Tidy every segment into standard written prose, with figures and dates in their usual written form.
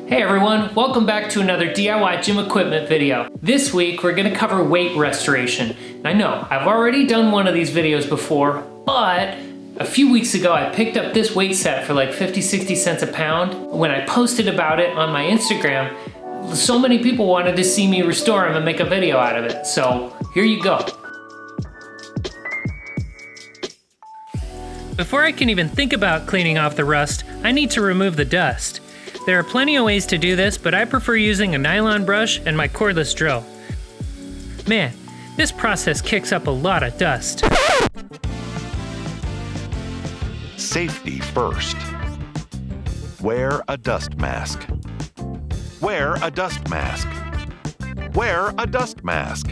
Hey everyone, welcome back to another DIY gym equipment video. This week we're going to cover weight restoration. I know, I've already done one of these videos before, but a few weeks ago I picked up this weight set for like 50-60 cents a pound. When I posted about it on my Instagram, so many people wanted to see me restore them and make a video out of it. So here you go. Before I can even think about cleaning off the rust, I need to remove the dust. There are plenty of ways to do this, but I prefer using a nylon brush and my cordless drill. Man, this process kicks up a lot of dust. Safety first. Wear a dust mask. Wear a dust mask. Wear a dust mask.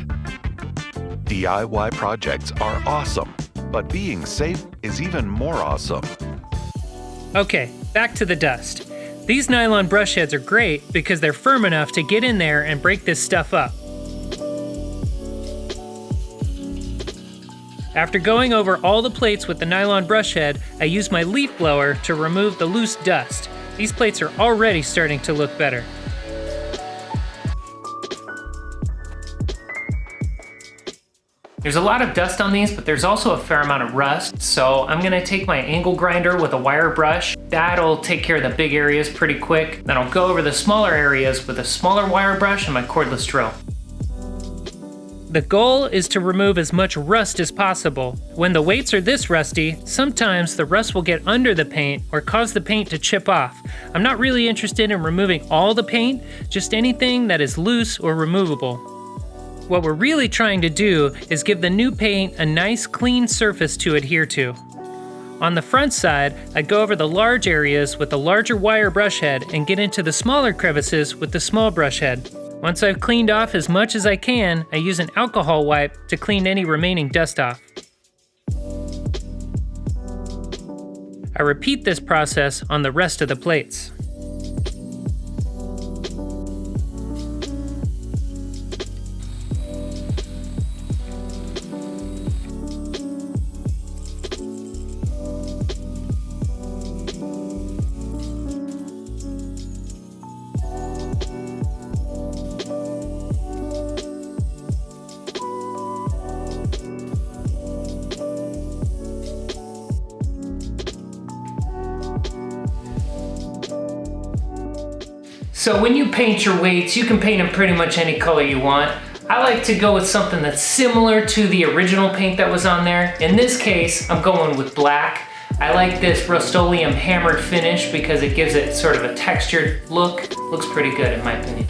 DIY projects are awesome, but being safe is even more awesome. Okay, back to the dust. These nylon brush heads are great because they're firm enough to get in there and break this stuff up. After going over all the plates with the nylon brush head, I use my leaf blower to remove the loose dust. These plates are already starting to look better. There's a lot of dust on these, but there's also a fair amount of rust, so I'm gonna take my angle grinder with a wire brush. That'll take care of the big areas pretty quick. Then I'll go over the smaller areas with a smaller wire brush and my cordless drill. The goal is to remove as much rust as possible. When the weights are this rusty, sometimes the rust will get under the paint or cause the paint to chip off. I'm not really interested in removing all the paint, just anything that is loose or removable. What we're really trying to do is give the new paint a nice clean surface to adhere to. On the front side, I go over the large areas with the larger wire brush head and get into the smaller crevices with the small brush head. Once I've cleaned off as much as I can, I use an alcohol wipe to clean any remaining dust off. I repeat this process on the rest of the plates. So when you paint your weights, you can paint them pretty much any color you want. I like to go with something that's similar to the original paint that was on there. In this case, I'm going with black. I like this Rust-Oleum hammered finish because it gives it sort of a textured look. Looks pretty good in my opinion.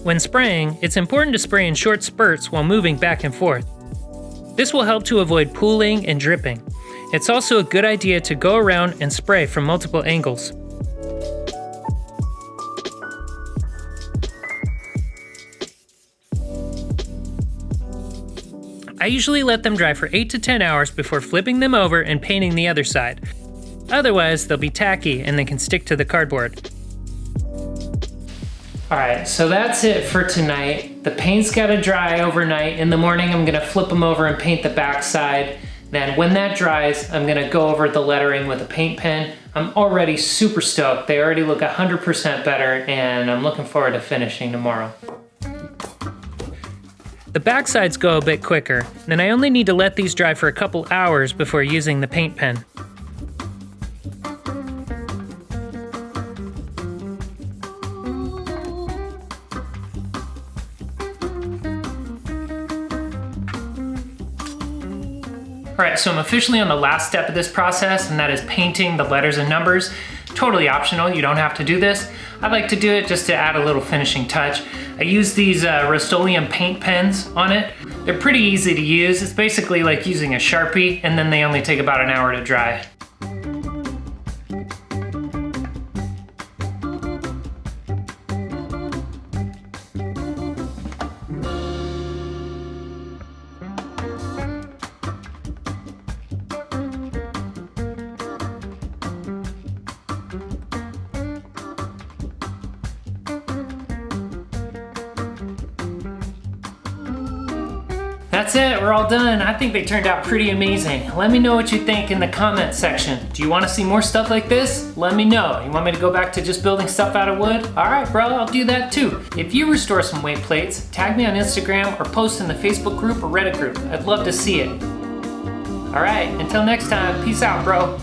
When spraying, it's important to spray in short spurts while moving back and forth. This will help to avoid pooling and dripping. It's also a good idea to go around and spray from multiple angles. I usually let them dry for 8 to 10 hours before flipping them over and painting the other side. Otherwise, they'll be tacky and they can stick to the cardboard. Alright, so that's it for tonight. The paint's gotta dry overnight. In the morning, I'm gonna flip them over and paint the back side. Then when that dries, I'm gonna go over the lettering with a paint pen. I'm already super stoked. They already look 100% better and I'm looking forward to finishing tomorrow. The back sides go a bit quicker, and I only need to let these dry for a couple hours before using the paint pen. Alright, so I'm officially on the last step of this process, and that is painting the letters and numbers. Totally optional, you don't have to do this. I like to do it just to add a little finishing touch. I use these Rust-Oleum paint pens on it. They're pretty easy to use. It's basically like using a Sharpie, and then they only take about an hour to dry. That's it, we're all done. I think they turned out pretty amazing. Let me know what you think in the comment section. Do you want to see more stuff like this? Let me know. You want me to go back to just building stuff out of wood? All right, bro, I'll do that too. If you restore some weight plates, tag me on Instagram or post in the Facebook group or Reddit group. I'd love to see it. All right, until next time, peace out, bro.